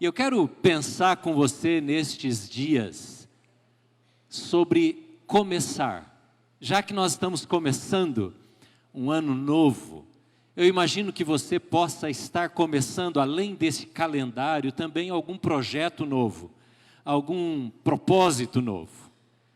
E eu quero pensar com você nestes dias sobre começar. Já que nós estamos começando um ano novo, eu imagino que você possa estar começando, além desse calendário, também algum projeto novo, algum propósito novo,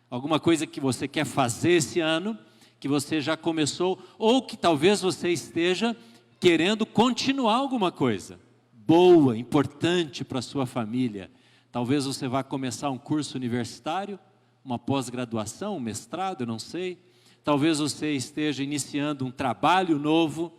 alguma coisa que você quer fazer esse ano, que você já começou, ou que talvez você esteja querendo continuar alguma coisa boa, importante para a sua família. Talvez você vá começar um curso universitário, uma pós-graduação, um mestrado, eu não sei. Talvez você esteja iniciando um trabalho novo,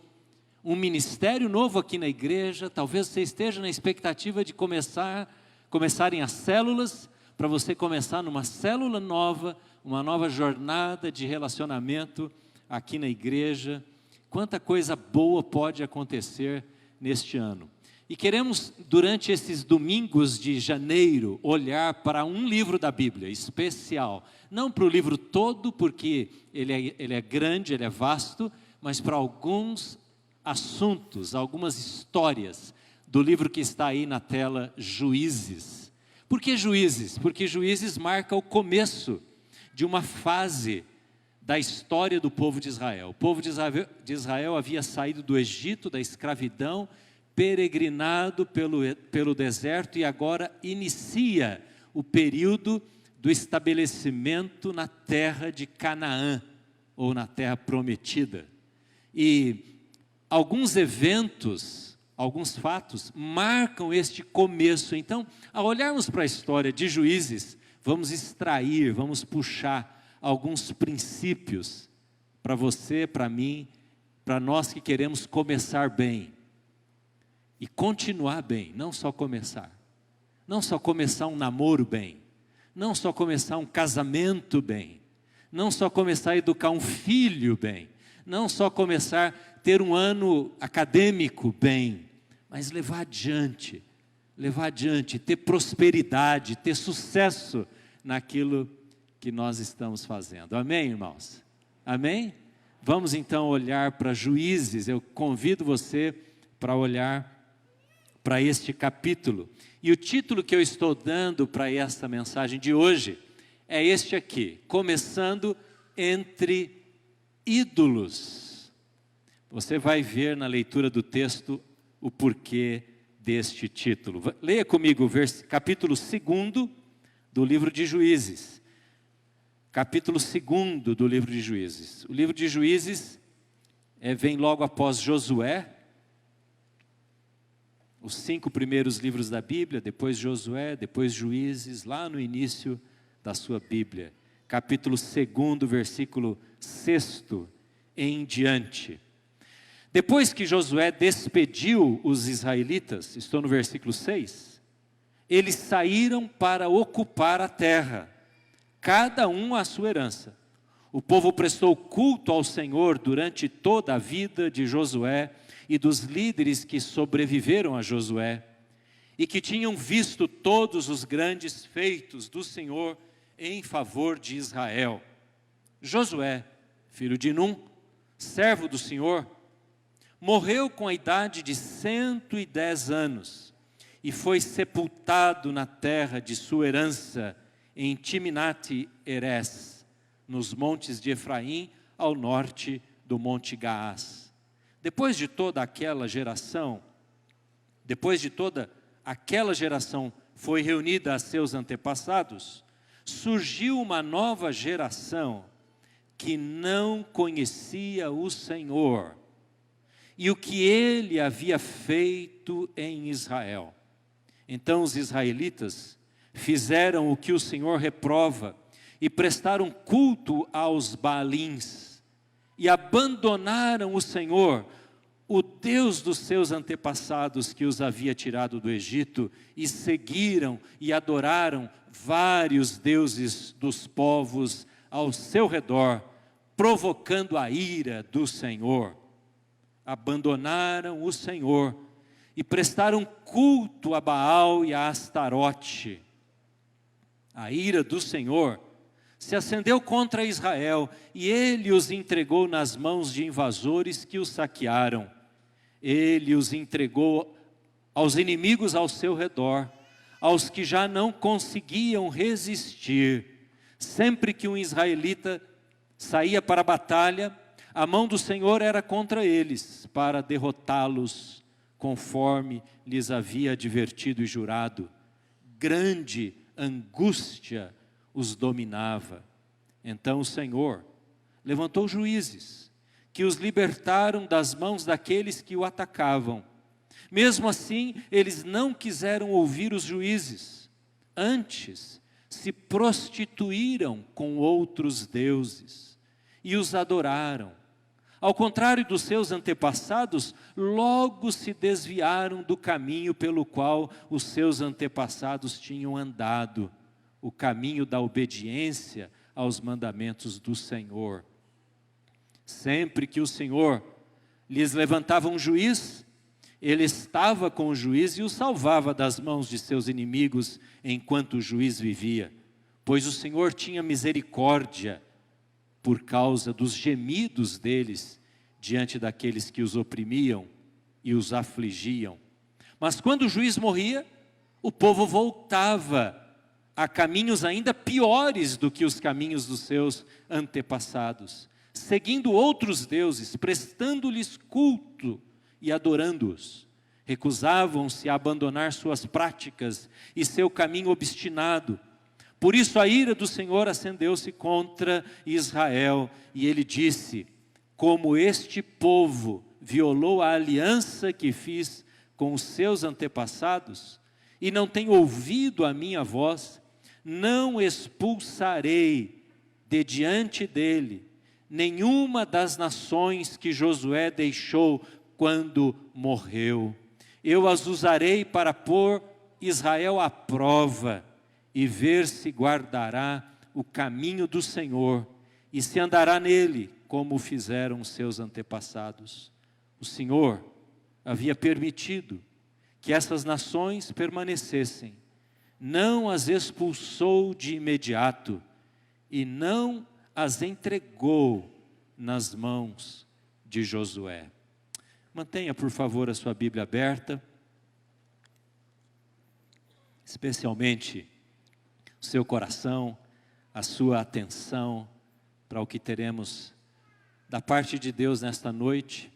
um ministério novo aqui na igreja. Talvez você esteja na expectativa de começarem as células, para você começar numa célula nova, uma nova jornada de relacionamento aqui na igreja. Quanta coisa boa pode acontecer neste ano. E queremos, durante esses domingos de janeiro, olhar para um livro da Bíblia especial. Não para o livro todo, porque ele é grande, ele é vasto, mas para alguns assuntos, algumas histórias do livro que está aí na tela, Juízes. Por que Juízes? Porque Juízes marca o começo de uma fase da história do povo de Israel. O povo de Israel havia saído do Egito, da escravidão, peregrinado pelo deserto, e agora inicia o período do estabelecimento na terra de Canaã, ou na terra prometida. E alguns eventos, alguns fatos, marcam este começo. Então, ao olharmos para a história de Juízes, vamos extrair, vamos puxar alguns princípios para você, para mim, para nós que queremos começar bem. E continuar bem, não só começar. Não só começar um namoro bem. Não só começar um casamento bem. Não só começar a educar um filho bem. Não só começar a ter um ano acadêmico bem. Mas levar adiante, ter prosperidade, ter sucesso naquilo que nós estamos fazendo. Amém, irmãos? Amém? Vamos então olhar para Juízes. Eu convido você para olhar para este capítulo. E o título que eu estou dando para esta mensagem de hoje é este aqui: Começando entre ídolos. Você vai ver na leitura do texto o porquê deste título. Leia comigo o capítulo 2 do livro de Juízes. Capítulo 2 do livro de Juízes. O livro de Juízes vem logo após Josué. Os 5 primeiros livros da Bíblia, depois Josué, depois Juízes, lá no início da sua Bíblia. Capítulo 2, versículo 6 em diante. Depois que Josué despediu os israelitas, estou no versículo 6, eles saíram para ocupar a terra, cada um a sua herança. O povo prestou culto ao Senhor durante toda a vida de Josué e dos líderes que sobreviveram a Josué, e que tinham visto todos os grandes feitos do Senhor em favor de Israel. Josué, filho de Num, servo do Senhor, morreu com a idade de 110 anos, e foi sepultado na terra de sua herança, em Timnat-Heres, nos montes de Efraim, ao norte do Monte Gaás. Depois de toda aquela geração foi reunida a seus antepassados, surgiu uma nova geração que não conhecia o Senhor e o que ele havia feito em Israel. Então os israelitas fizeram o que o Senhor reprova e prestaram culto aos Baalins e abandonaram o Senhor, o Deus dos seus antepassados que os havia tirado do Egito, e seguiram e adoraram vários deuses dos povos ao seu redor, provocando a ira do Senhor. Abandonaram o Senhor e prestaram culto a Baal e a Astarote. A ira do Senhor se acendeu contra Israel, e ele os entregou nas mãos de invasores que os saquearam. Ele os entregou aos inimigos ao seu redor, aos que já não conseguiam resistir. Sempre que um israelita saía para a batalha, a mão do Senhor era contra eles, para derrotá-los, conforme lhes havia advertido e jurado. Grande angústia os dominava. Então o Senhor levantou juízes, que os libertaram das mãos daqueles que o atacavam. Mesmo assim, eles não quiseram ouvir os juízes. Antes, se prostituíram com outros deuses e os adoraram. Ao contrário dos seus antepassados, logo se desviaram do caminho pelo qual os seus antepassados tinham andado, o caminho da obediência aos mandamentos do Senhor. Sempre que o Senhor lhes levantava um juiz, ele estava com o juiz e o salvava das mãos de seus inimigos enquanto o juiz vivia, pois o Senhor tinha misericórdia por causa dos gemidos deles diante daqueles que os oprimiam e os afligiam. Mas quando o juiz morria, o povo voltava a caminhos ainda piores do que os caminhos dos seus antepassados, seguindo outros deuses, prestando-lhes culto e adorando-os. Recusavam-se a abandonar suas práticas e seu caminho obstinado. Por isso a ira do Senhor acendeu-se contra Israel, e ele disse: como este povo violou a aliança que fiz com os seus antepassados, e não tem ouvido a minha voz, não expulsarei de diante dele nenhuma das nações que Josué deixou quando morreu. Eu as usarei para pôr Israel à prova e ver se guardará o caminho do Senhor e se andará nele, como fizeram seus antepassados. O Senhor havia permitido que essas nações permanecessem, não as expulsou de imediato e não as entregou nas mãos de Josué. Mantenha, por favor, a sua Bíblia aberta, especialmente o seu coração, a sua atenção para o que teremos da parte de Deus nesta noite.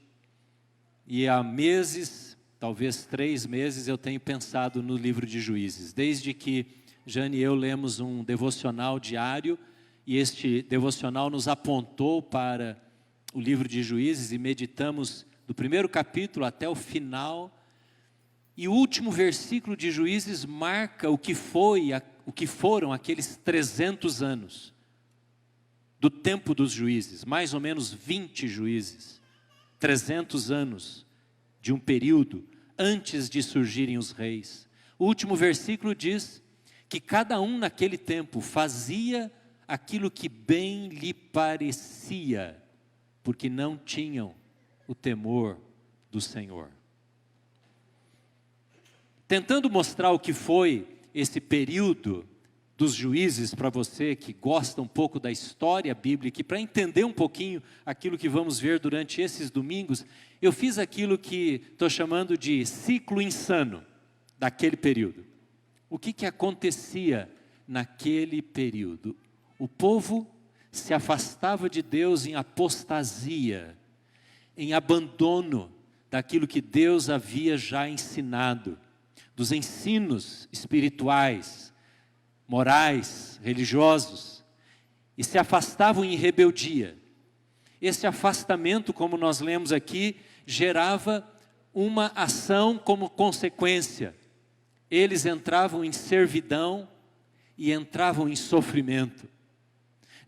E há meses, talvez 3 meses, eu tenho pensado no livro de Juízes, desde que Jane e eu lemos um devocional diário, e este devocional nos apontou para o livro de Juízes, e meditamos do primeiro capítulo até o final, e o último versículo de Juízes marca o que foram aqueles 300 anos, do tempo dos juízes, mais ou menos 20 juízes, 300 anos de um período antes de surgirem os reis. O último versículo diz que cada um naquele tempo fazia aquilo que bem lhe parecia, porque não tinham o temor do Senhor. Tentando mostrar o que foi esse período dos juízes para você que gosta um pouco da história bíblica, e para entender um pouquinho aquilo que vamos ver durante esses domingos, eu fiz aquilo que estou chamando de ciclo insano daquele período. O que acontecia naquele período? O povo se afastava de Deus em apostasia, em abandono daquilo que Deus havia já ensinado, dos ensinos espirituais, morais, religiosos, e se afastavam em rebeldia. Esse afastamento, como nós lemos aqui, gerava uma ação como consequência. Eles entravam em servidão e entravam em sofrimento.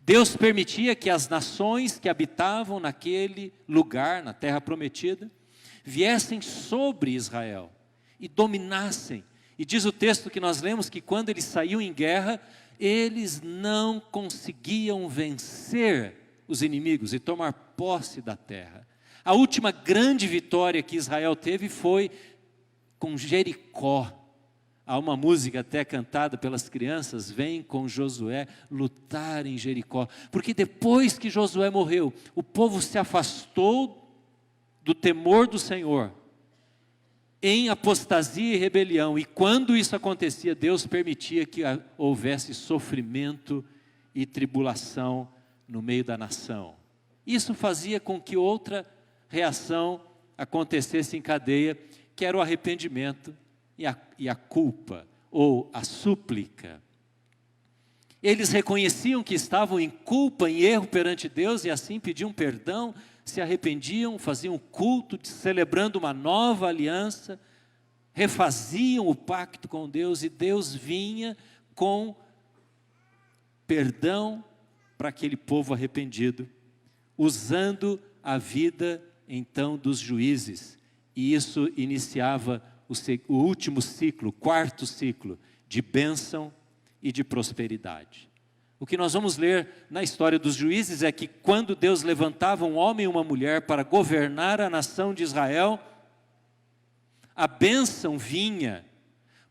Deus permitia que as nações que habitavam naquele lugar, na terra prometida, viessem sobre Israel e dominassem. E diz o texto que nós lemos que quando eles saíam em guerra, eles não conseguiam vencer os inimigos e tomar posse da terra. A última grande vitória que Israel teve foi com Jericó. Há uma música até cantada pelas crianças: vem com Josué lutar em Jericó. Porque depois que Josué morreu, o povo se afastou do temor do Senhor em apostasia e rebelião. E quando isso acontecia, Deus permitia que houvesse sofrimento e tribulação no meio da nação. Isso fazia com que outra reação acontecesse em cadeia, que era o arrependimento e a culpa, ou a súplica. Eles reconheciam que estavam em culpa, em erro perante Deus, e assim pediam perdão, se arrependiam, faziam culto, celebrando uma nova aliança, refaziam o pacto com Deus, e Deus vinha com perdão para aquele povo arrependido, usando a vida então dos juízes, e isso iniciava o último ciclo, o quarto ciclo, de bênção e de prosperidade. O que nós vamos ler na história dos juízes é que quando Deus levantava um homem e uma mulher para governar a nação de Israel, a bênção vinha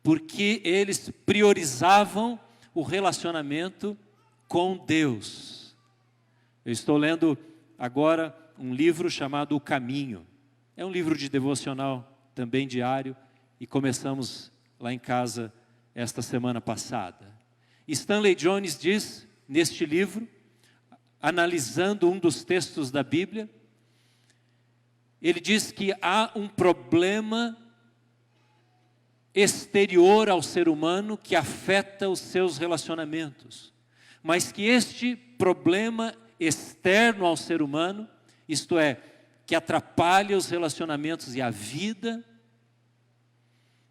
porque eles priorizavam o relacionamento com Deus. Eu estou lendo agora um livro chamado O Caminho. É um livro de devocional, também diário, e começamos lá em casa esta semana passada. Stanley Jones diz, neste livro, analisando um dos textos da Bíblia, ele diz que há um problema exterior ao ser humano que afeta os seus relacionamentos, mas que este problema externo ao ser humano, isto é, que atrapalha os relacionamentos e a vida,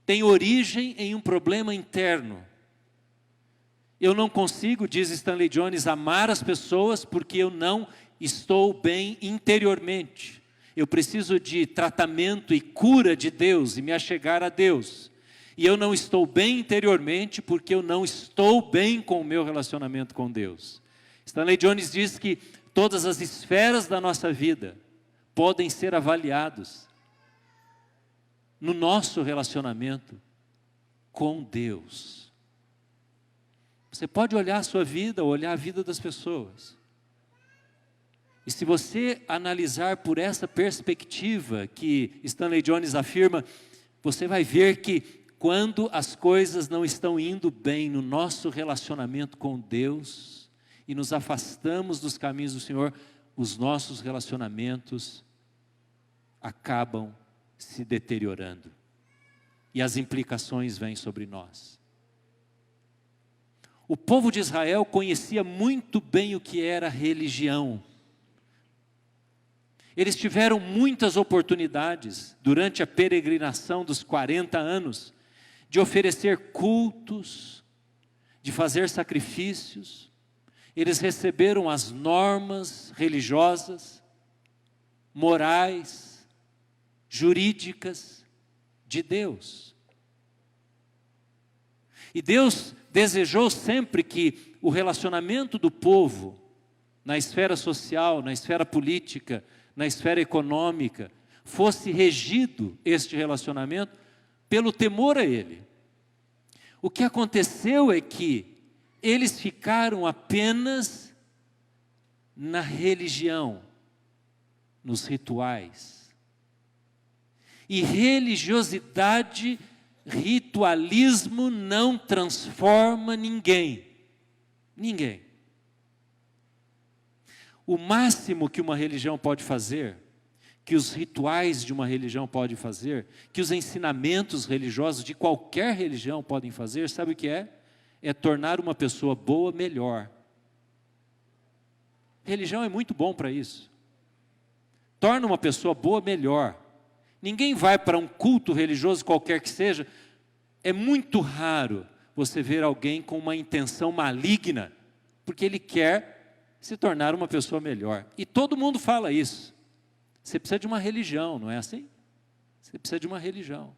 tem origem em um problema interno. Eu não consigo, diz Stanley Jones, amar as pessoas porque eu não estou bem interiormente. Eu preciso de tratamento e cura de Deus e me achegar a Deus. E eu não estou bem interiormente porque eu não estou bem com o meu relacionamento com Deus. Stanley Jones diz que todas as esferas da nossa vida podem ser avaliados no nosso relacionamento com Deus. Você pode olhar a sua vida, olhar a vida das pessoas. E se você analisar por essa perspectiva que Stanley Jones afirma, você vai ver que quando as coisas não estão indo bem no nosso relacionamento com Deus e nos afastamos dos caminhos do Senhor, os nossos relacionamentos acabam se deteriorando. E as implicações vêm sobre nós. O povo de Israel conhecia muito bem o que era religião. Eles tiveram muitas oportunidades durante a peregrinação dos 40 anos de oferecer cultos, de fazer sacrifícios. Eles receberam as normas religiosas, morais, jurídicas de Deus. E Deus desejou sempre que o relacionamento do povo, na esfera social, na esfera política, na esfera econômica, fosse regido este relacionamento pelo temor a Ele. O que aconteceu é que eles ficaram apenas na religião, nos rituais. E religiosidade, ritualismo não transforma ninguém. Ninguém. O máximo que uma religião pode fazer, que os rituais de uma religião podem fazer, que os ensinamentos religiosos de qualquer religião podem fazer, sabe o que é? É tornar uma pessoa boa melhor. Religião é muito bom para isso. Torna uma pessoa boa melhor. Ninguém vai para um culto religioso qualquer que seja. É muito raro você ver alguém com uma intenção maligna, porque ele quer se tornar uma pessoa melhor. E todo mundo fala isso. Você precisa de uma religião, não é assim? Você precisa de uma religião.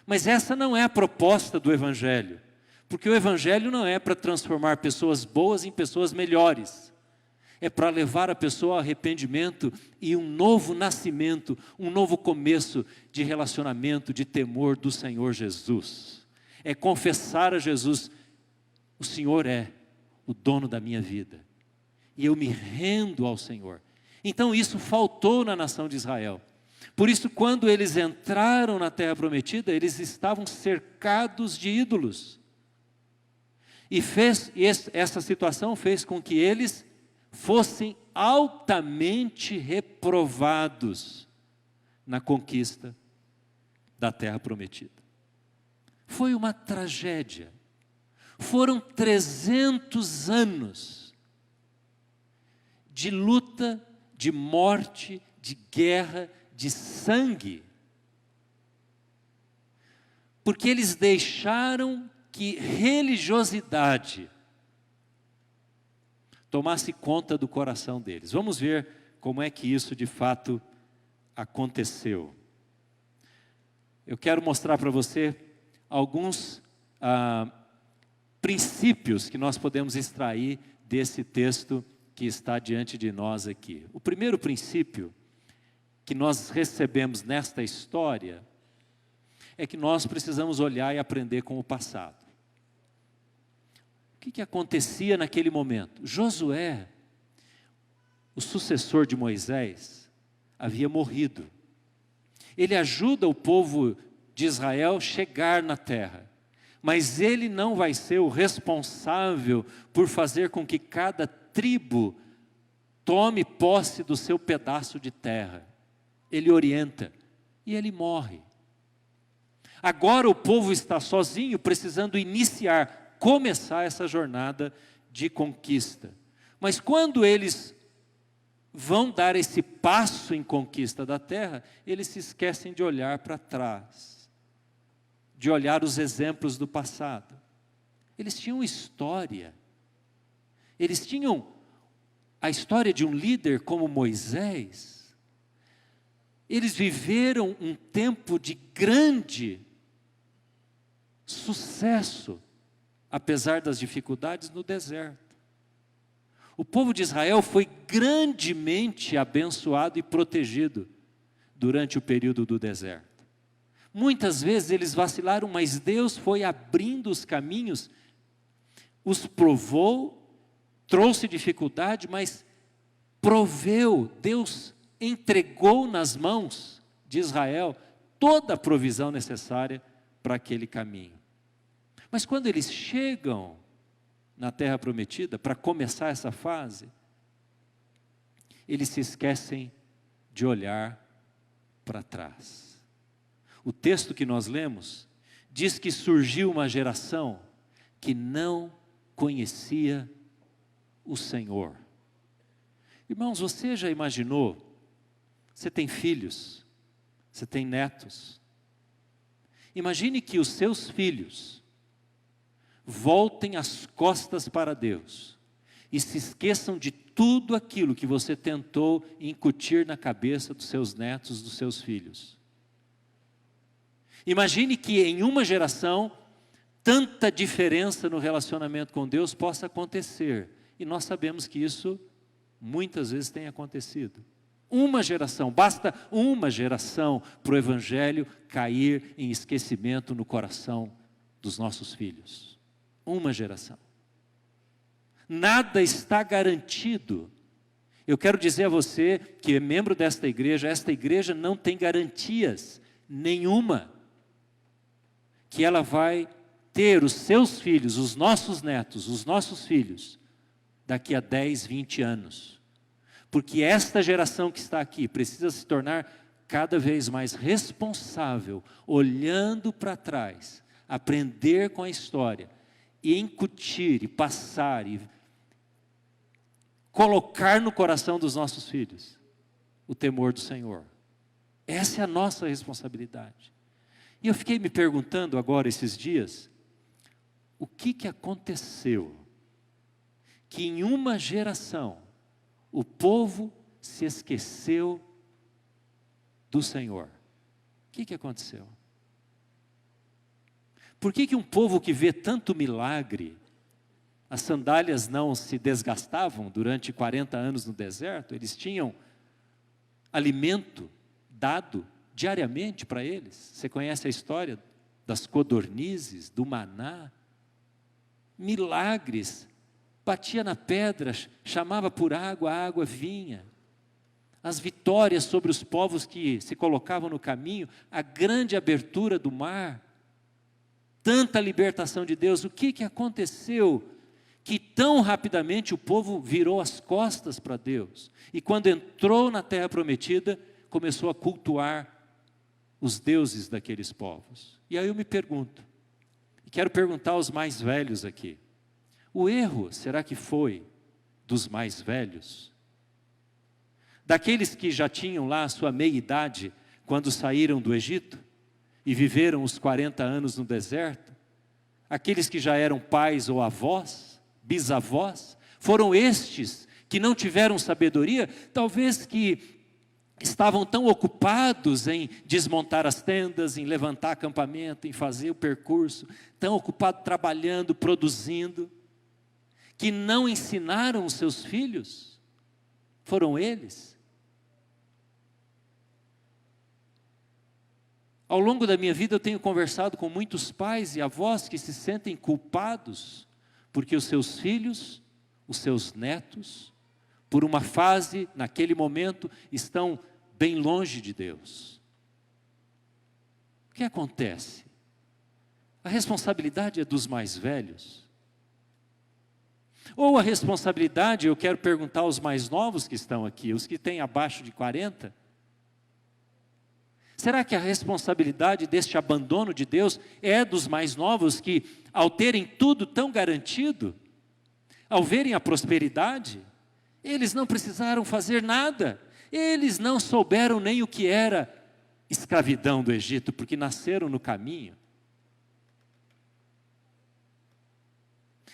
Mas essa não é a proposta do Evangelho. Porque o Evangelho não é para transformar pessoas boas em pessoas melhores. É para levar a pessoa ao arrependimento e um novo nascimento, um novo começo de relacionamento, de temor do Senhor Jesus. É confessar a Jesus, o Senhor é o dono da minha vida. E eu me rendo ao Senhor. Então isso faltou na nação de Israel. Por isso, quando eles entraram na terra prometida, eles estavam cercados de ídolos. Essa situação fez com que eles fossem altamente reprovados na conquista da terra prometida. Foi uma tragédia. Foram 300 anos de luta, de morte, de guerra, de sangue. Porque eles deixaram que religiosidade tomasse conta do coração deles. Vamos ver como é que isso de fato aconteceu. Eu quero mostrar para você alguns princípios que nós podemos extrair desse texto que está diante de nós aqui. O primeiro princípio que nós recebemos nesta história é que nós precisamos olhar e aprender com o passado. O que acontecia naquele momento? Josué, o sucessor de Moisés, havia morrido. Ele ajuda o povo de Israel a chegar na terra, mas ele não vai ser o responsável por fazer com que cada tribo tome posse do seu pedaço de terra. Ele orienta e ele morre. Agora o povo está sozinho, precisando começar essa jornada de conquista. Mas quando eles vão dar esse passo em conquista da terra, eles se esquecem de olhar para trás, de olhar os exemplos do passado. Eles tinham história. Eles tinham a história de um líder como Moisés. Eles viveram um tempo de grande sucesso, apesar das dificuldades no deserto. O povo de Israel foi grandemente abençoado e protegido durante o período do deserto. Muitas vezes eles vacilaram, mas Deus foi abrindo os caminhos, os provou, trouxe dificuldade, mas proveu. Deus entregou nas mãos de Israel toda a provisão necessária para aquele caminho. Mas quando eles chegam na terra prometida, para começar essa fase, eles se esquecem de olhar para trás. O texto que nós lemos diz que surgiu uma geração que não conhecia o Senhor. Irmãos, você já imaginou? Você tem filhos, você tem netos. Imagine que os seus filhos voltem as costas para Deus e se esqueçam de tudo aquilo que você tentou incutir na cabeça dos seus netos, dos seus filhos. Imagine que em uma geração tanta diferença no relacionamento com Deus possa acontecer, e nós sabemos que isso muitas vezes tem acontecido. Uma geração, basta uma geração para o Evangelho cair em esquecimento no coração dos nossos filhos. Uma geração. Nada está garantido. Eu quero dizer a você que é membro desta igreja, esta igreja não tem garantias nenhuma que ela vai ter os seus filhos, os nossos netos, os nossos filhos, daqui a 10, 20 anos. Porque esta geração que está aqui precisa se tornar cada vez mais responsável, olhando para trás, aprender com a história, e incutir, e passar, e colocar no coração dos nossos filhos o temor do Senhor. Essa é a nossa responsabilidade. E eu fiquei me perguntando agora esses dias, o que aconteceu que em uma geração o povo se esqueceu do Senhor? O que aconteceu? Por que um povo que vê tanto milagre, as sandálias não se desgastavam durante 40 anos no deserto? Eles tinham alimento dado diariamente para eles. Você conhece a história das codornizes, do maná? Milagres, batia na pedra, chamava por água, a água vinha. as vitórias sobre os povos que se colocavam no caminho, a grande abertura do mar, tanta libertação de Deus. O que aconteceu que tão rapidamente o povo virou as costas para Deus? E quando entrou na terra prometida, começou a cultuar os deuses daqueles povos. E aí eu me pergunto, e quero perguntar aos mais velhos aqui, o erro, será que foi dos mais velhos? Daqueles que já tinham lá a sua meia-idade, quando saíram do Egito, e viveram os 40 anos no deserto? Aqueles que já eram pais ou avós, bisavós, foram estes que não tiveram sabedoria, talvez que estavam tão ocupados em desmontar as tendas, em levantar acampamento, em fazer o percurso, tão ocupados trabalhando, produzindo, que não ensinaram os seus filhos? Foram eles? Ao longo da minha vida eu tenho conversado com muitos pais e avós que se sentem culpados porque os seus filhos, os seus netos, por uma fase, naquele momento, estão bem longe de Deus. O que acontece? A responsabilidade é dos mais velhos? Ou a responsabilidade, eu quero perguntar aos mais novos que estão aqui, os que têm abaixo de 40, será que a responsabilidade deste abandono de Deus é dos mais novos que, ao terem tudo tão garantido, ao verem a prosperidade, eles não precisaram fazer nada, eles não souberam nem o que era escravidão do Egito, porque nasceram no caminho.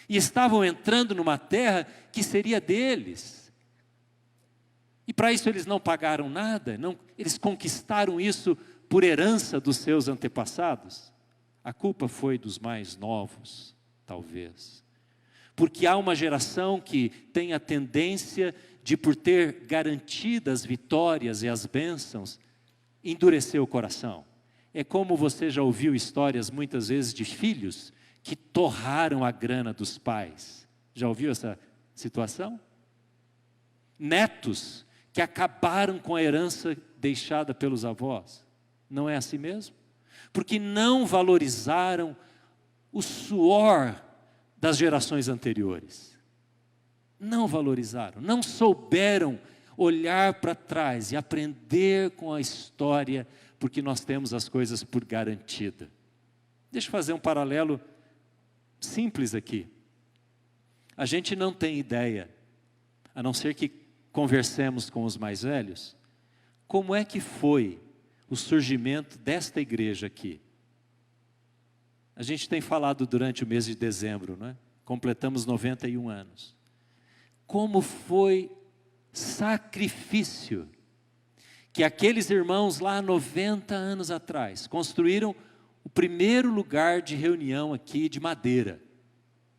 E estavam entrando numa terra que seria deles. E para isso eles não pagaram nada, eles conquistaram isso por herança dos seus antepassados. A culpa foi dos mais novos, talvez. Porque há uma geração que tem a tendência de, por ter garantidas as vitórias e as bênçãos, endurecer o coração. É como você já ouviu histórias muitas vezes de filhos que torraram a grana dos pais. Já ouviu essa situação? Netos que acabaram com a herança deixada pelos avós. Não é assim mesmo? Porque não valorizaram o suor das gerações anteriores. Não valorizaram, não souberam olhar para trás e aprender com a história, porque nós temos as coisas por garantida. Deixa eu fazer um paralelo simples aqui. A gente não tem ideia, a não ser que conversemos com os mais velhos, como é que foi o surgimento desta igreja aqui. A gente tem falado durante o mês de dezembro, não é? Completamos 91 anos. Como foi sacrifício que aqueles irmãos lá 90 anos atrás construíram o primeiro lugar de reunião aqui de madeira.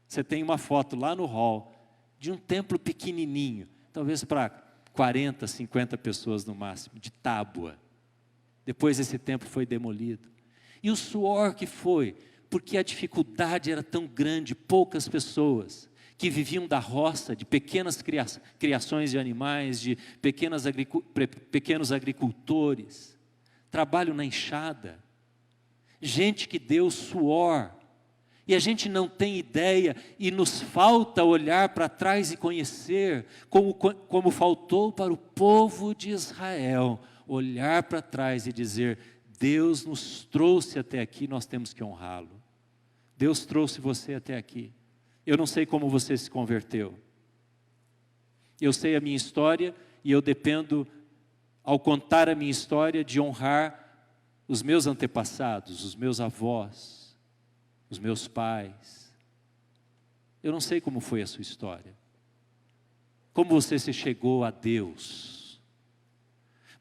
Você tem uma foto lá no hall de um templo pequenininho, talvez para 40, 50 pessoas no máximo, de tábua. Depois esse templo foi demolido. E o suor que foi, porque a dificuldade era tão grande, poucas pessoas que viviam da roça, de pequenas criações de animais, de pequenos agricultores, trabalho na enxada, gente que deu suor, e a gente não tem ideia, e nos falta olhar para trás e conhecer, como faltou para o povo de Israel, olhar para trás e dizer, Deus nos trouxe até aqui, nós temos que honrá-lo. Deus trouxe você até aqui. Eu não sei como você se converteu. Eu sei a minha história e eu dependo, ao contar a minha história, de honrar os meus antepassados, os meus avós, os meus pais. Eu não sei como foi a sua história. Como você se chegou a Deus.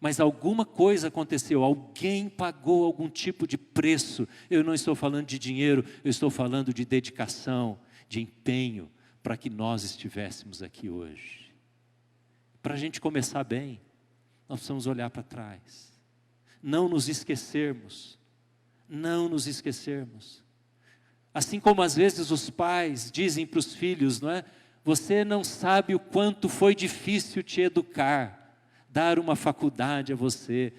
Mas alguma coisa aconteceu, alguém pagou algum tipo de preço. Eu não estou falando de dinheiro, eu estou falando de dedicação, de empenho, para que nós estivéssemos aqui hoje. Para a gente começar bem, nós precisamos olhar para trás. Não nos esquecermos. Não nos esquecermos. Assim como às vezes os pais dizem para os filhos, não é? Você não sabe o quanto foi difícil te educar. dar uma faculdade a você,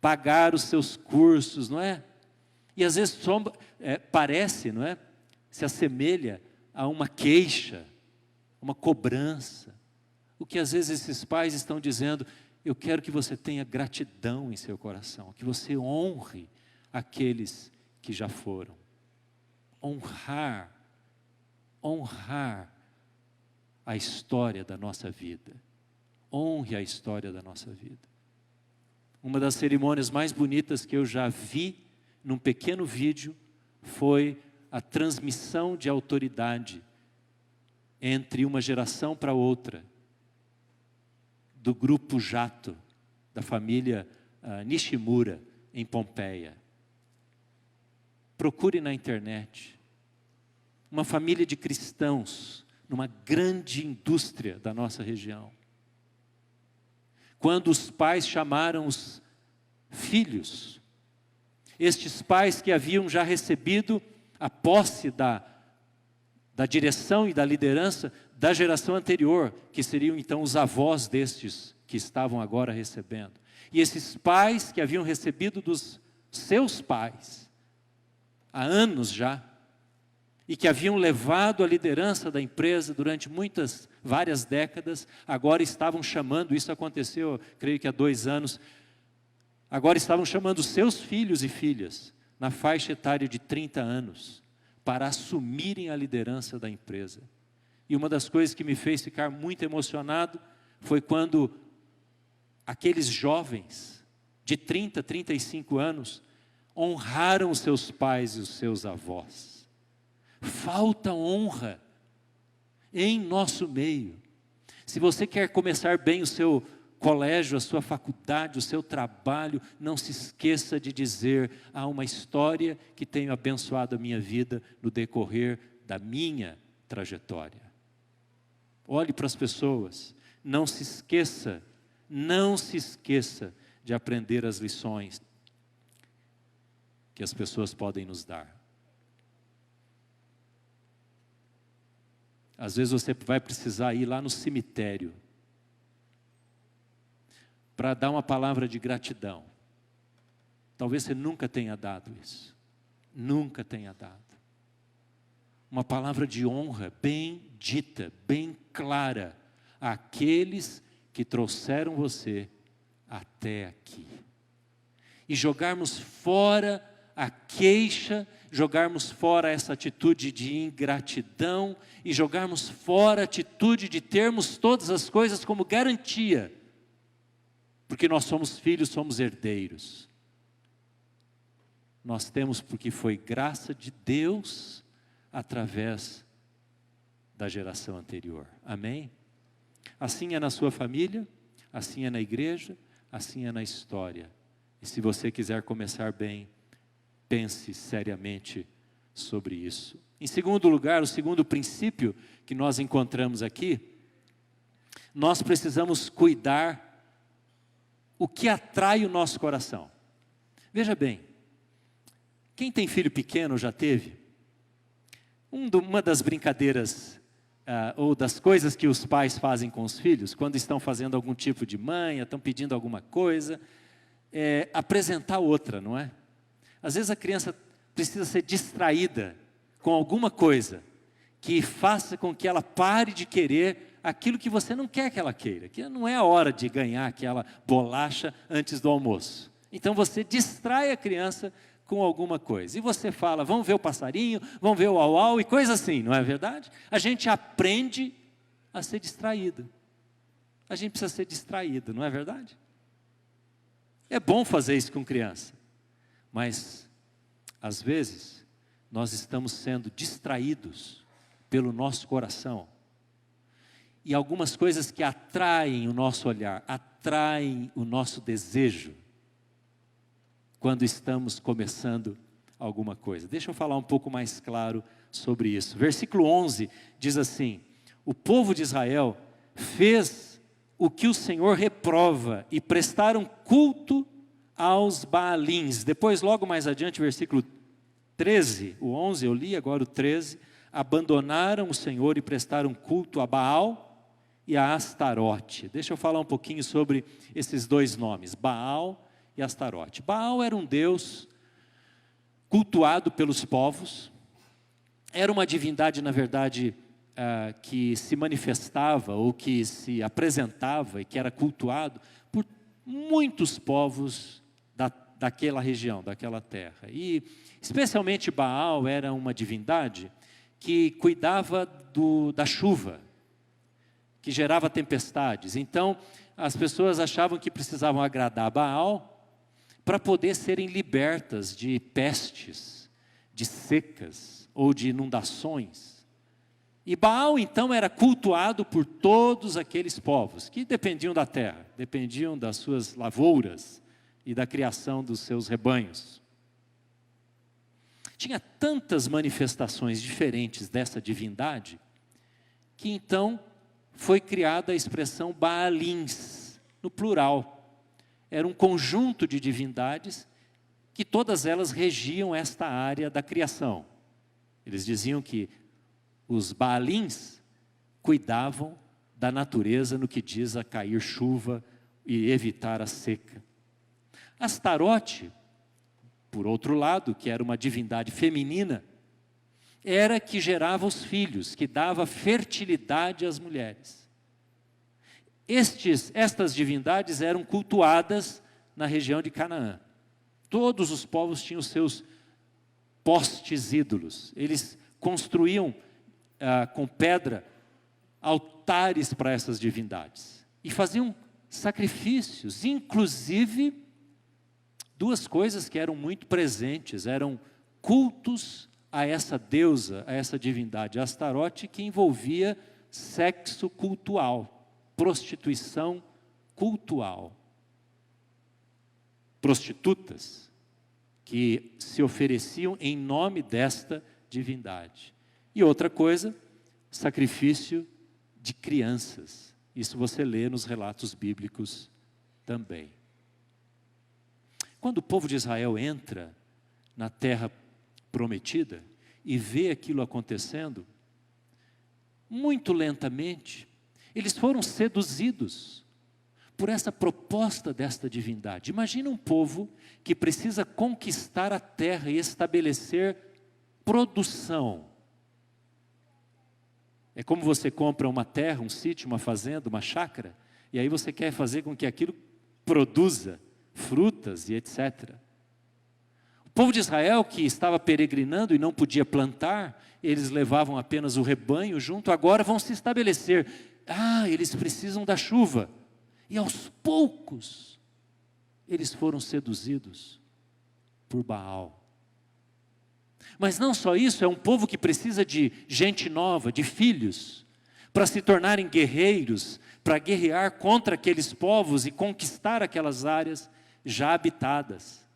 pagar os seus cursos, não é? E às vezes parece, não é? Se assemelha a uma queixa, uma cobrança. O que às vezes esses pais estão dizendo: eu quero que você tenha gratidão em seu coração, que você honre aqueles que já foram. Honrar a história da nossa vida. Honre a história da nossa vida. Uma das cerimônias mais bonitas que eu já vi num pequeno vídeo foi a transmissão de autoridade entre uma geração para outra, do grupo Jato, da família Nishimura, em Pompeia. Procure na internet. Uma família de cristãos, numa grande indústria da nossa região. Quando os pais chamaram os filhos, estes pais que haviam já recebido a posse da direção e da liderança da geração anterior, que seriam então os avós destes que estavam agora recebendo. E esses pais que haviam recebido dos seus pais, há anos já, e que haviam levado a liderança da empresa durante várias décadas, agora estavam chamando, isso aconteceu, creio que há 2 anos, agora estavam chamando seus filhos e filhas, na faixa etária de 30 anos, para assumirem a liderança da empresa. E uma das coisas que me fez ficar muito emocionado foi quando aqueles jovens de 30, 35 anos honraram os seus pais e os seus avós. Falta honra em nosso meio. Se você quer começar bem o seu colégio, a sua faculdade, o seu trabalho, não se esqueça de dizer: há uma história que tem abençoado a minha vida no decorrer da minha trajetória. Olhe para as pessoas, não se esqueça de aprender as lições que as pessoas podem nos dar. Às vezes você vai precisar ir lá no cemitério para dar uma palavra de gratidão. Talvez você nunca tenha dado isso. Nunca tenha dado. Uma palavra de honra bem dita, bem clara, àqueles que trouxeram você até aqui. E jogarmos fora a queixa, jogarmos fora essa atitude de ingratidão e jogarmos fora a atitude de termos todas as coisas como garantia. Porque nós somos filhos, somos herdeiros. Nós temos porque foi graça de Deus através da geração anterior. Amém? Assim é na sua família, assim é na igreja, assim é na história. E se você quiser começar bem, pense seriamente sobre isso. Em segundo lugar, o segundo princípio que nós encontramos aqui, nós precisamos cuidar o que atrai o nosso coração. Veja bem, quem tem filho pequeno já teve? Uma das brincadeiras ou das coisas que os pais fazem com os filhos, quando estão fazendo algum tipo de manha, estão pedindo alguma coisa, é apresentar outra, não é? Às vezes a criança precisa ser distraída com alguma coisa que faça com que ela pare de querer aquilo que você não quer que ela queira, que não é a hora de ganhar aquela bolacha antes do almoço. Então você distrai a criança com alguma coisa. E você fala: vamos ver o passarinho, vamos ver o uau-uau e coisa assim, não é verdade? A gente aprende a ser distraído. A gente precisa ser distraído, não é verdade? É bom fazer isso com criança. Mas, às vezes, nós estamos sendo distraídos pelo nosso coração. E algumas coisas que atraem o nosso olhar, atraem o nosso desejo, quando estamos começando alguma coisa. Deixa eu falar um pouco mais claro sobre isso. Versículo 11 diz assim: o povo de Israel fez o que o Senhor reprova e prestaram culto aos Baalins. Depois, logo mais adiante, versículo 13, o 11 eu li, agora o 13, abandonaram o Senhor e prestaram culto a Baal e a Astarote. Deixa eu falar um pouquinho sobre esses dois nomes, Baal e Astarote. Baal era um deus cultuado pelos povos, era uma divindade, na verdade, que se manifestava ou que se apresentava e que era cultuado por muitos povos daquela região, daquela terra. E especialmente Baal era uma divindade que cuidava da chuva, que gerava tempestades. Então, as pessoas achavam que precisavam agradar Baal para poder serem libertas de pestes, de secas ou de inundações. E Baal, então, era cultuado por todos aqueles povos que dependiam da terra, dependiam das suas lavouras e da criação dos seus rebanhos. Tinha tantas manifestações diferentes dessa divindade, que então foi criada a expressão Baalins, no plural. Era um conjunto de divindades que todas elas regiam esta área da criação. Eles diziam que os Baalins cuidavam da natureza no que diz a cair chuva e evitar a seca. Astarote, por outro lado, que era uma divindade feminina, era que gerava os filhos, que dava fertilidade às mulheres. Estas divindades eram cultuadas na região de Canaã. Todos os povos tinham seus postes ídolos. Eles construíam com pedra altares para essas divindades. E faziam sacrifícios, inclusive duas coisas que eram muito presentes, eram cultos a essa deusa, a essa divindade Astarote, que envolvia sexo cultual, prostituição cultual. Prostitutas que se ofereciam em nome desta divindade. E outra coisa, sacrifício de crianças. Isso você lê nos relatos bíblicos também. Quando o povo de Israel entra na terra prometida e vê aquilo acontecendo, muito lentamente, eles foram seduzidos por essa proposta desta divindade. Imagina um povo que precisa conquistar a terra e estabelecer produção. É como você compra uma terra, um sítio, uma fazenda, uma chácara, e aí você quer fazer com que aquilo produza frutas e etc. O povo de Israel, que estava peregrinando e não podia plantar, eles levavam apenas o rebanho junto, agora vão se estabelecer. Eles precisam da chuva. E aos poucos, eles foram seduzidos por Baal. Mas não só isso, é um povo que precisa de gente nova, de filhos, para se tornarem guerreiros, para guerrear contra aqueles povos e conquistar aquelas áreas já habitadas.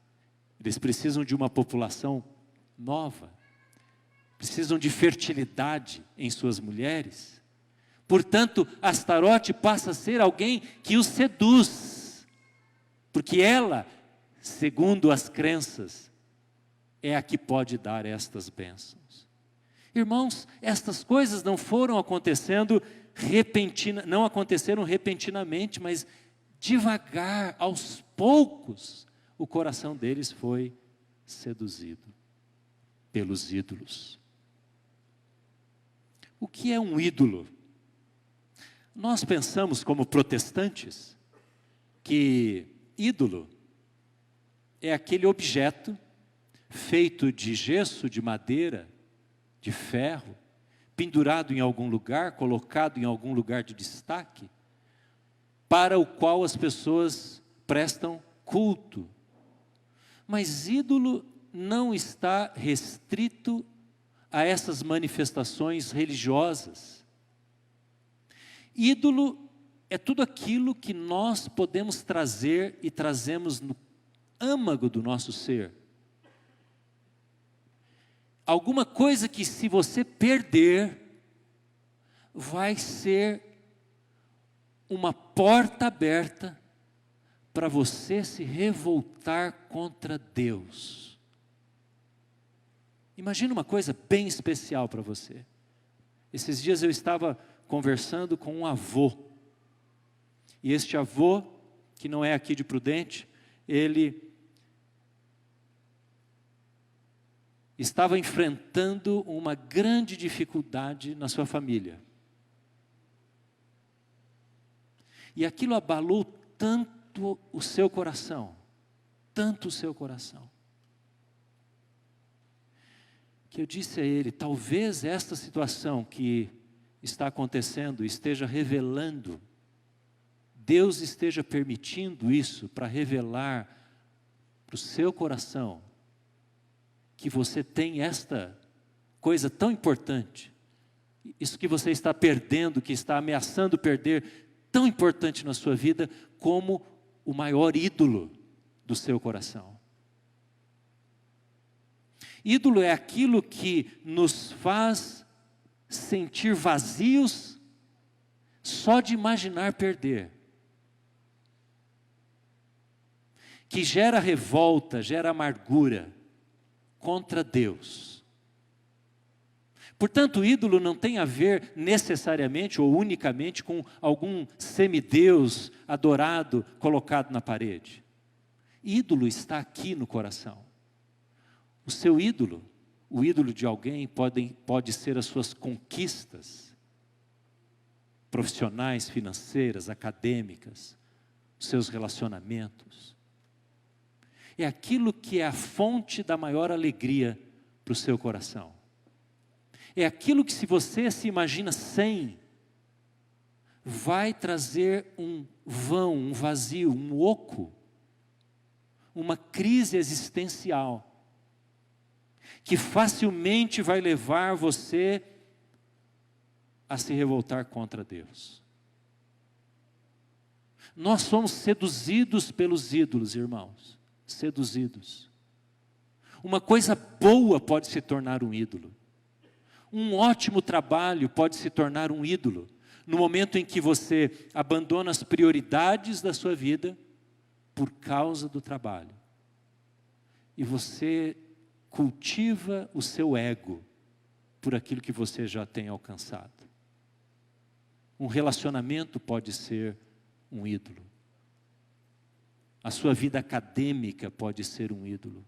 Eles precisam de uma população nova, precisam de fertilidade em suas mulheres. Portanto, Astarote passa a ser alguém que os seduz, porque ela, segundo as crenças, é a que pode dar estas bênçãos. Irmãos, estas coisas não foram acontecendo não aconteceram repentinamente, mas devagar, aos poucos, o coração deles foi seduzido pelos ídolos. O que é um ídolo? Nós pensamos como protestantes que ídolo é aquele objeto feito de gesso, de madeira, de ferro, pendurado em algum lugar, colocado em algum lugar de destaque, para o qual as pessoas prestam culto. Mas ídolo não está restrito a essas manifestações religiosas. Ídolo é tudo aquilo que nós podemos trazer e trazemos no âmago do nosso ser. Alguma coisa que, se você perder, vai ser uma porta aberta para você se revoltar contra Deus. Imagina uma coisa bem especial para você. Esses dias eu estava conversando com um avô. E este avô, que não é aqui de Prudente, ele estava enfrentando uma grande dificuldade na sua família. E aquilo abalou tanto o seu coração, que eu disse a ele, talvez esta situação que está acontecendo esteja revelando, Deus esteja permitindo isso para revelar para o seu coração que você tem esta coisa tão importante, isso que você está perdendo, que está ameaçando perder, tão importante na sua vida, como o maior ídolo do seu coração. Ídolo é aquilo que nos faz sentir vazios só de imaginar perder. Que gera revolta, gera amargura contra Deus. Portanto, o ídolo não tem a ver necessariamente ou unicamente com algum semideus adorado, colocado na parede. Ídolo está aqui no coração. O seu ídolo, o ídolo de alguém pode ser as suas conquistas profissionais, financeiras, acadêmicas, os seus relacionamentos. É aquilo que é a fonte da maior alegria para o seu coração. É aquilo que, se você se imagina sem, vai trazer um vão, um vazio, um oco, uma crise existencial, que facilmente vai levar você a se revoltar contra Deus. Nós somos seduzidos pelos ídolos, irmãos. Seduzidos. Uma coisa boa pode se tornar um ídolo. Um ótimo trabalho pode se tornar um ídolo. No momento em que você abandona as prioridades da sua vida por causa do trabalho. E você cultiva o seu ego por aquilo que você já tem alcançado. Um relacionamento pode ser um ídolo. A sua vida acadêmica pode ser um ídolo.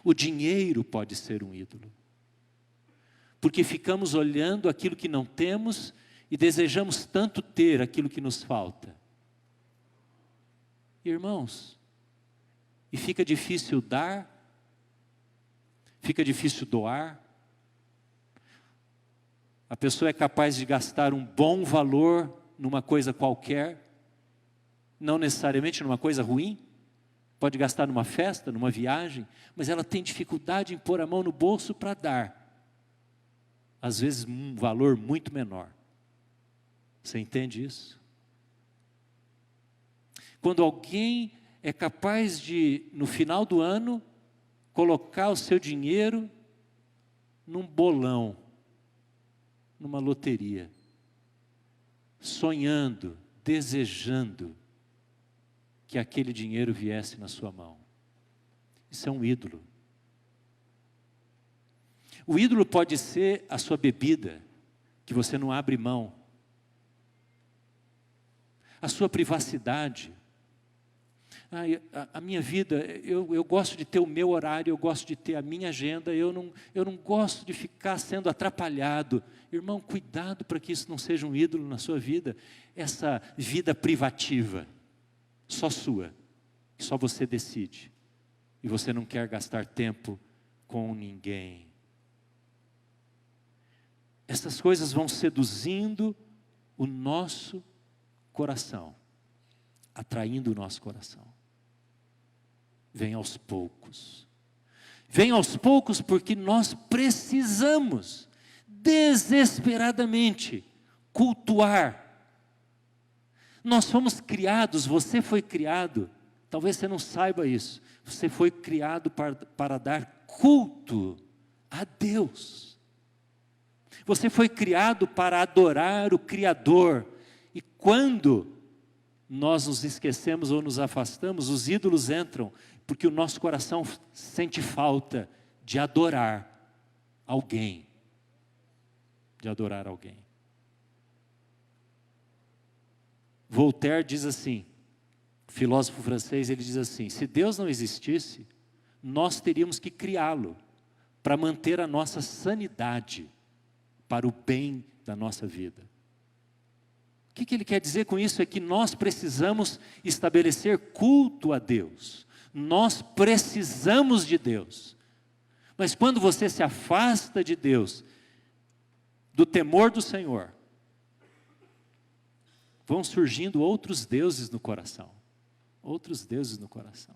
O dinheiro pode ser um ídolo. Porque ficamos olhando aquilo que não temos e desejamos tanto ter aquilo que nos falta. Irmãos, e fica difícil dar, fica difícil doar. A pessoa é capaz de gastar um bom valor numa coisa qualquer, não necessariamente numa coisa ruim, pode gastar numa festa, numa viagem, mas ela tem dificuldade em pôr a mão no bolso para dar, às vezes um valor muito menor. Você entende isso? Quando alguém é capaz de, no final do ano, colocar o seu dinheiro num bolão, numa loteria, sonhando, desejando que aquele dinheiro viesse na sua mão. Isso é um ídolo. O ídolo pode ser a sua bebida, que você não abre mão. A sua privacidade. A minha vida, eu gosto de ter o meu horário, eu gosto de ter a minha agenda, eu não gosto de ficar sendo atrapalhado. Irmão, cuidado para que isso não seja um ídolo na sua vida. Essa vida privativa, só sua, que só você decide. E você não quer gastar tempo com ninguém. Essas coisas vão seduzindo o nosso coração, atraindo o nosso coração. Vem aos poucos. Vem aos poucos porque nós precisamos desesperadamente cultuar. Nós fomos criados, você foi criado, talvez você não saiba isso, você foi criado para dar culto a Deus. Você foi criado para adorar o Criador. E quando nós nos esquecemos ou nos afastamos, os ídolos entram, porque o nosso coração sente falta de adorar alguém. De adorar alguém. Voltaire diz assim, filósofo francês, ele diz assim: se Deus não existisse, nós teríamos que criá-lo para manter a nossa sanidade, para o bem da nossa vida. O que ele quer dizer com isso é que nós precisamos estabelecer culto a Deus. Nós precisamos de Deus. Mas quando você se afasta de Deus, do temor do Senhor, vão surgindo outros deuses no coração. Outros deuses no coração.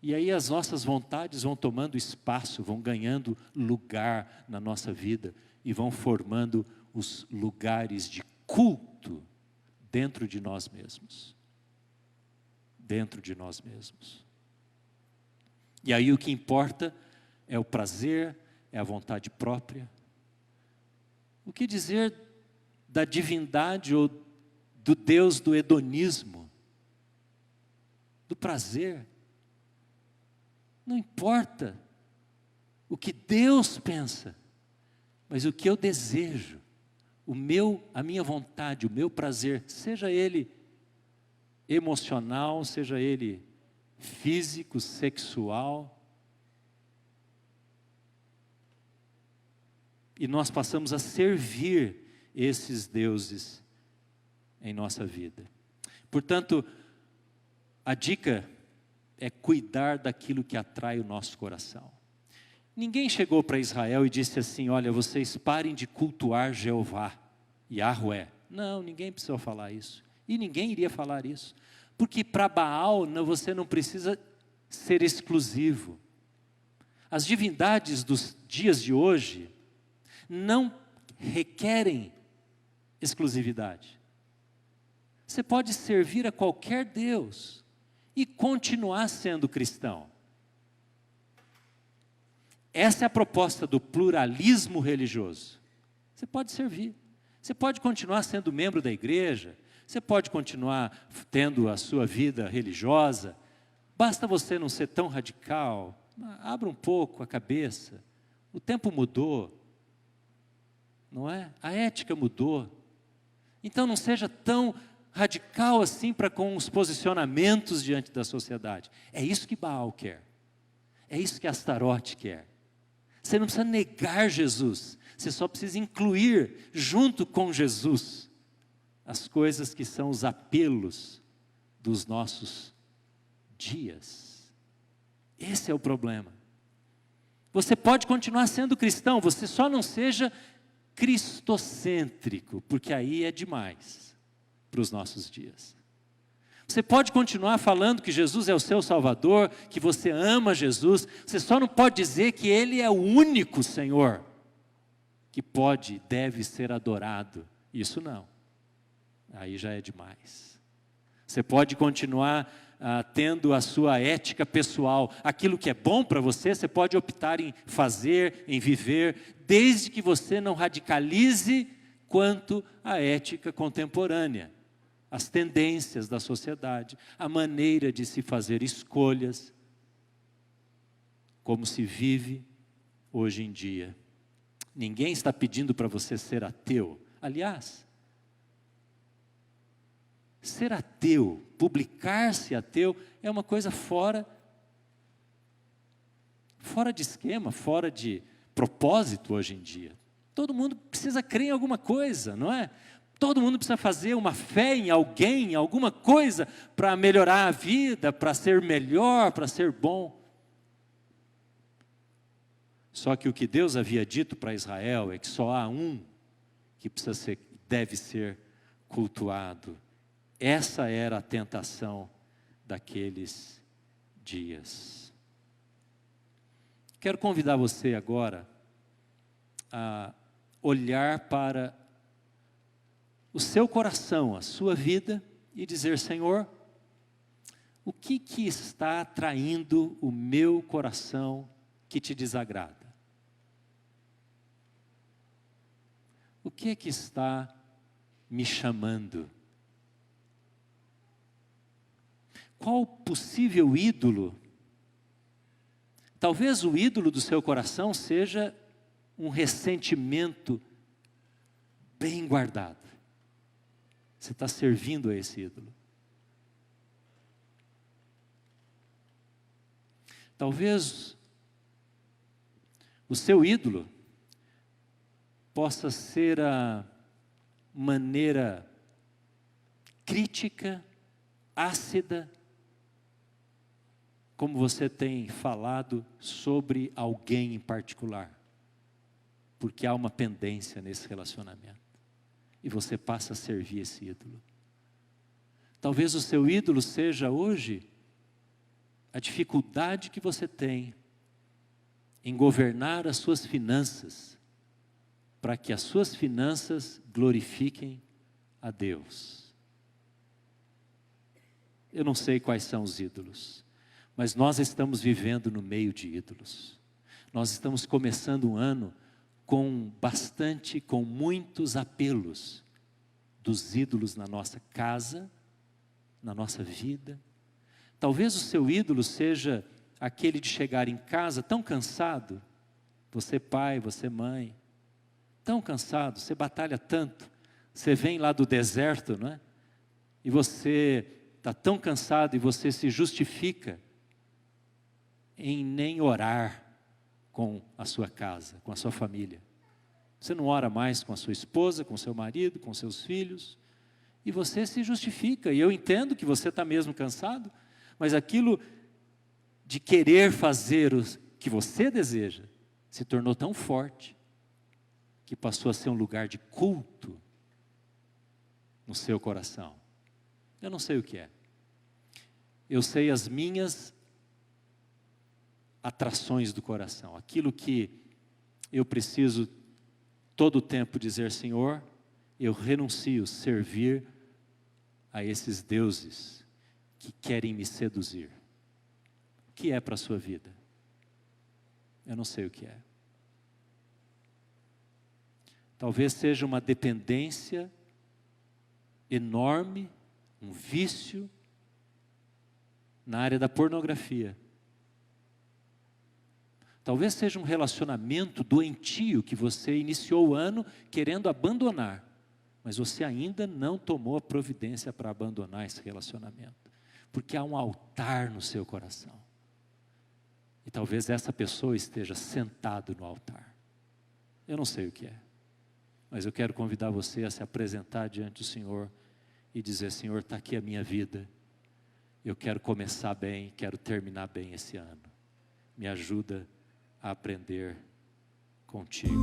E aí as nossas vontades vão tomando espaço, vão ganhando lugar na nossa vida e vão formando os lugares de culto dentro de nós mesmos. Dentro de nós mesmos. E aí o que importa é o prazer, é a vontade própria. O que dizer da divindade ou do Deus do hedonismo? Do prazer? Não importa o que Deus pensa, mas o que eu desejo, a minha vontade, o meu prazer, seja ele emocional, seja ele físico, sexual. E nós passamos a servir esses deuses em nossa vida. Portanto, a dica é cuidar daquilo que atrai o nosso coração. Ninguém chegou para Israel e disse assim: olha, vocês parem de cultuar Jeová, Yahweh. Não, ninguém precisou falar isso. E ninguém iria falar isso. Porque para Baal você não precisa ser exclusivo. As divindades dos dias de hoje não requerem exclusividade. Você pode servir a qualquer Deus e continuar sendo cristão. Essa é a proposta do pluralismo religioso. Você pode servir, você pode continuar sendo membro da igreja, você pode continuar tendo a sua vida religiosa, basta você não ser tão radical, abra um pouco a cabeça, o tempo mudou, não é? A ética mudou, então não seja tão radical assim para com os posicionamentos diante da sociedade. É isso que Baal quer, é isso que Astarote quer. Você não precisa negar Jesus, você só precisa incluir junto com Jesus as coisas que são os apelos dos nossos dias. Esse é o problema. Você pode continuar sendo cristão, você só não seja cristocêntrico, porque aí é demais para os nossos dias. Você pode continuar falando que Jesus é o seu Salvador, que você ama Jesus, você só não pode dizer que Ele é o único Senhor que pode e deve ser adorado. Isso não. Aí já é demais. Você pode continuar tendo a sua ética pessoal. Aquilo que é bom para você, você pode optar em fazer, em viver, desde que você não radicalize quanto à ética contemporânea. As tendências da sociedade, a maneira de se fazer escolhas, como se vive hoje em dia. Ninguém está pedindo para você ser ateu. Aliás, ser ateu, publicar-se ateu, é uma coisa fora de esquema, fora de propósito hoje em dia. Todo mundo precisa crer em alguma coisa, não é? Todo mundo precisa fazer uma fé em alguém, em alguma coisa, para melhorar a vida, para ser melhor, para ser bom. Só que o que Deus havia dito para Israel é que só há um que deve ser cultuado. Essa era a tentação daqueles dias. Quero convidar você agora a olhar para o seu coração, a sua vida, e dizer: Senhor, o que está atraindo o meu coração que te desagrada? O que está me chamando? Qual possível ídolo? Talvez o ídolo do seu coração seja um ressentimento bem guardado. Você está servindo a esse ídolo. Talvez o seu ídolo possa ser a maneira crítica, ácida, como você tem falado sobre alguém em particular, porque há uma pendência nesse relacionamento, e você passa a servir esse ídolo. Talvez o seu ídolo seja hoje a dificuldade que você tem em governar as suas finanças, para que as suas finanças glorifiquem a Deus. Eu não sei quais são os ídolos, mas nós estamos vivendo no meio de ídolos. Nós estamos começando um ano com muitos apelos dos ídolos na nossa casa, na nossa vida. Talvez o seu ídolo seja aquele de chegar em casa tão cansado, você pai, você mãe, tão cansado, você batalha tanto, você vem lá do deserto, não é? E você está tão cansado e você se justifica em nem orar com a sua casa, com a sua família. Você não ora mais com a sua esposa, com seu marido, com seus filhos, e você se justifica. E eu entendo que você está mesmo cansado, mas aquilo de querer fazer o que você deseja se tornou tão forte que passou a ser um lugar de culto no seu coração. Eu não sei o que é. Eu sei as minhas atrações do coração, aquilo que eu preciso todo o tempo dizer: Senhor, eu renuncio a servir a esses deuses que querem me seduzir. O que é para a sua vida? Eu não sei o que é. Talvez seja uma dependência enorme, um vício na área da pornografia. Talvez seja um relacionamento doentio que você iniciou o ano querendo abandonar, mas você ainda não tomou a providência para abandonar esse relacionamento, porque há um altar no seu coração. E talvez essa pessoa esteja sentada no altar. Eu não sei o que é, mas eu quero convidar você a se apresentar diante do Senhor e dizer: Senhor, está aqui a minha vida, eu quero começar bem, quero terminar bem esse ano, me ajuda a aprender contigo.